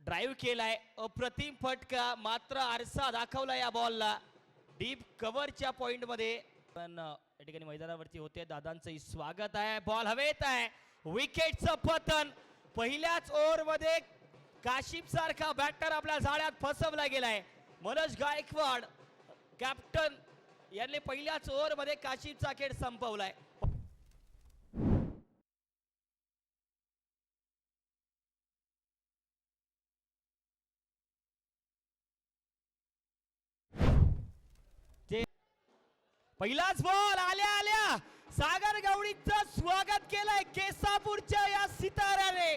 Drive केलाय, अप्रतिम फटका, मात्र आरसा दाखवला या बॉलला डीप कव्हरच्या पॉइंट मध्ये. पण या ठिकाणी मैदानावरती होते, दादांचंही स्वागत आहे. बॉल हवेत आहे, विकेटचं पतन. पहिल्याच ओव्हर मध्ये काशिप सारखा बॅटर आपल्या जाळ्यात फसवला गेलाय. मनोज गायकवाड कॅप्टन यांनी पहिल्याच ओव्हर मध्ये काशिपचा खेळ संपवलाय. पहिलाच बॉल आल्या आल्या सागर गवळीचं स्वागत केलंय केसापूरच्या या सिताऱ्याने.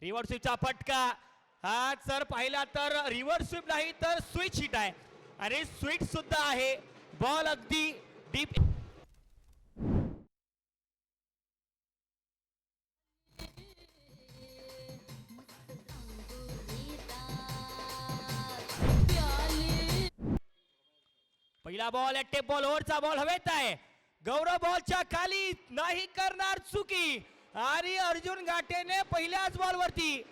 रिव्हर्स स्वीपचा फटका हा जर पाहिला तर रिव्हर्स स्वीप नाही तर स्विच हिट आहे आणि स्विच सुद्धा आहे. बॉल अगदी डीप. पहिला बॉल टेप बॉल ओव्हरचा बॉल हवेत आहे. गौरव बॉलच्या खाली नाही करणार चुकी आणि अर्जुन घाटेने पहिल्याच बॉल वरती.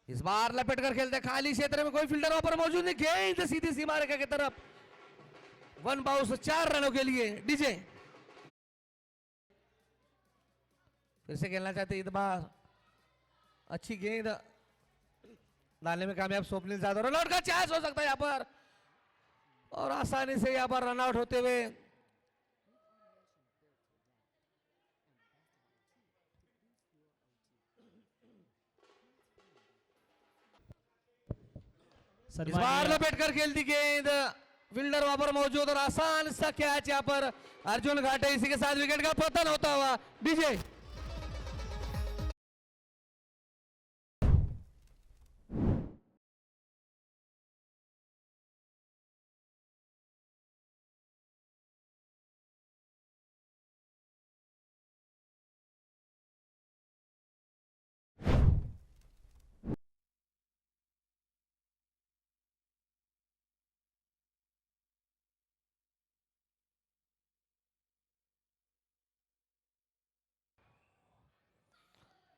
इस बार लपेट कर खेलते खाली क्षेत्र में कोई फील्डर वहां पर मौजूद नहीं. गेंद सीधी सीमा रेखा की तरफ. 1 बाउंस 4 रनों के लिए डीजे फिर से खेलना चाहते इस बार. अच्छी गेंद डालने में कामयाब स्वप्निल जाधव. रनआउट का चांस हो सकता है यहां पर और आसानी से यहां पर रनआउट होते हुए इस बार लपेट कर खेलती गेंद. फील्डर वहां पर मौजूद और आसान सा कैच यहां पर अर्जुन घाटे. इसी के साथ विकेट का पतन होता हुआ डीजे.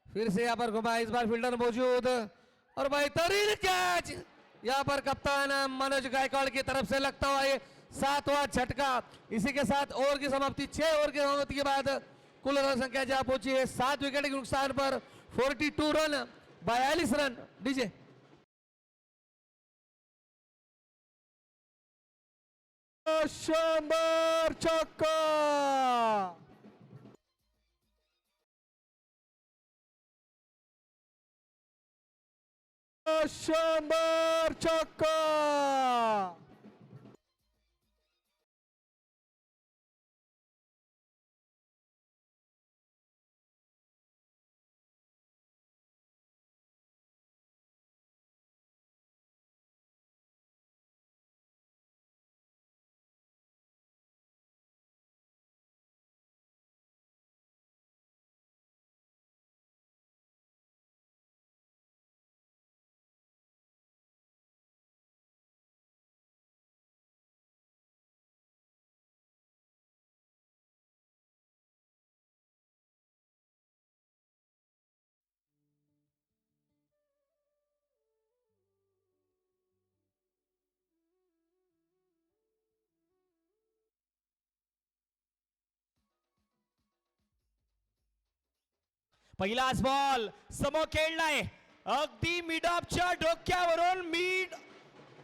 फिर से यहाँ पर घुमा. इस बार फील्डर मौजूद और बेहतरीन कैच यहाँ पर कप्तान मनोज गायकवाड़ की तरफ से लगता हुआ ये 7वां झटका. इसी के साथ ओवर की समाप्ति. 6 ओवर की समाप्ति के बाद कुल रन संख्या जहां पहुंची है 7 विकेट के नुकसान पर 42 रन 42 रन डीजे. शानदार छक्का. शानदार छक्का. पहिलाच बॉल समोर खेळलाय अगदी मिड ऑफच्या डोक्यावरून मिड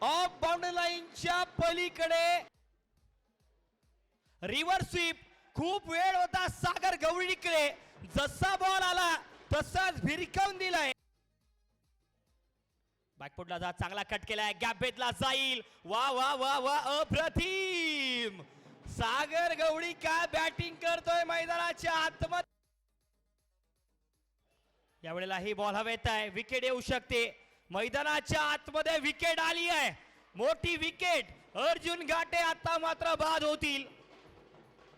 ऑफ बाउंड्री लाईनच्या पलीकडे. Reverse sweep. खूप वेळ होता सागर गवळीकडे. जसा बॉल आला तसाच भिरकावून दिलाय. बॅकफुटला जा चांगला कट केलाय. गॅप भेदला जाईल. वा वा वा वा अप्रतिम. सागर गवळी काय बॅटिंग करतोय मैदानाच्या आतमध्ये. यावेळेला ही बॉल हवेत आहे. विकेट येऊ शकते. मैदानाच्या आतमध्ये विकेट आली आहे. मोठी विकेट अर्जुन घाटे आता मात्र बाद होतील.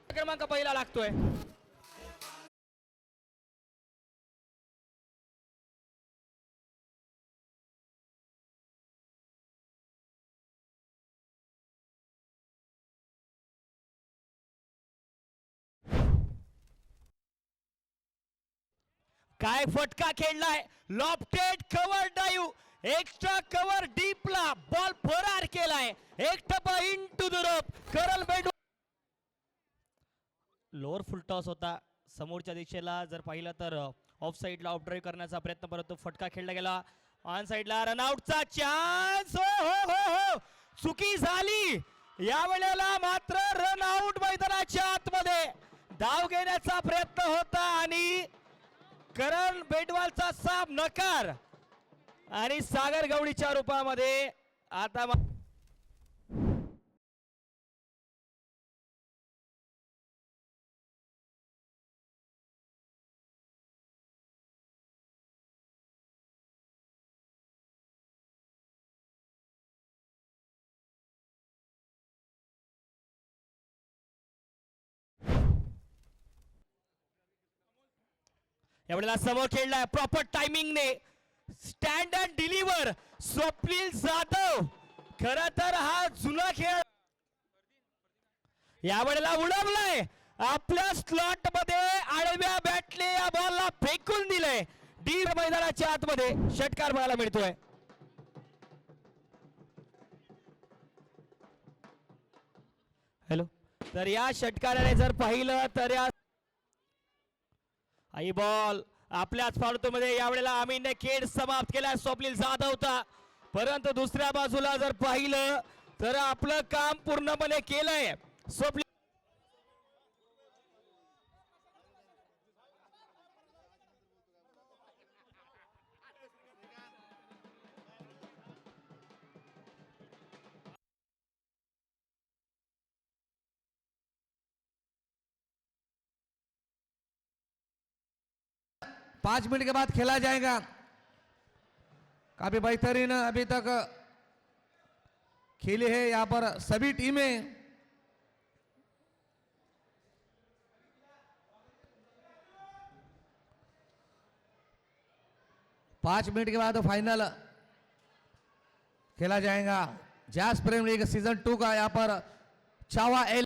क्रमांक पहिला लागतोय. काय फटका खेळलाय. Lofted cover drive, extra cover डीपला बॉल फरार केलाय. एक टप्पा इनटू द रोप. करल बेड लोअर फुल टॉस होता. समोरच्या दिशेला जर पाहिलं तर ऑफ साइडला ऑफ ड्राईव्ह करण्याचा प्रयत्न, परंतु फटका खेळला गेला. ऑन साइडला रनआउटचा चान्स. हो हो हो हो, चुकी झाली. या वेळेला मात्र रनआउट. मैदानाच्या आतमध्ये धाव घेण्याचा प्रयत्न होता आणि करण बेटवालचा साफ नकार आणि सागर गवळीच्या रूपामध्ये आता एवढ्याला समोर खेळलाय प्रॉपर टायमिंगने. Stand and deliver Swapnil Jadhav. खर तर हा जुना खेळ यावेळेला उडवलाय. आपल्या स्लॉट मध्ये आडव्या बॅटने या बॉलला फेकून दिलंय. डी मैदानाच्या आतमध्ये षटकार बघायला मिळतोय. हॅलो, तर या षटकाराने जर पाहिलं तर या आई बॉल आपल्याच फालतूमध्ये यावेळेला आम्हीने खेळ समाप्त केला स्वप्नील जाधवचा. परंतु दुसऱ्या बाजूला जर पाहिलं तर आपलं काम पूर्णपणे केलंय स्वप्नील. पांच मिनट के बाद खेला जाएगा. काफी बेहतरीन अभी तक खेली है यहाँ पर सभी टीमें. पांच मिनट के बाद फाइनल खेला जाएगा. जैस प्रीमियर लीग सीजन 2 का यहाँ पर चावा एल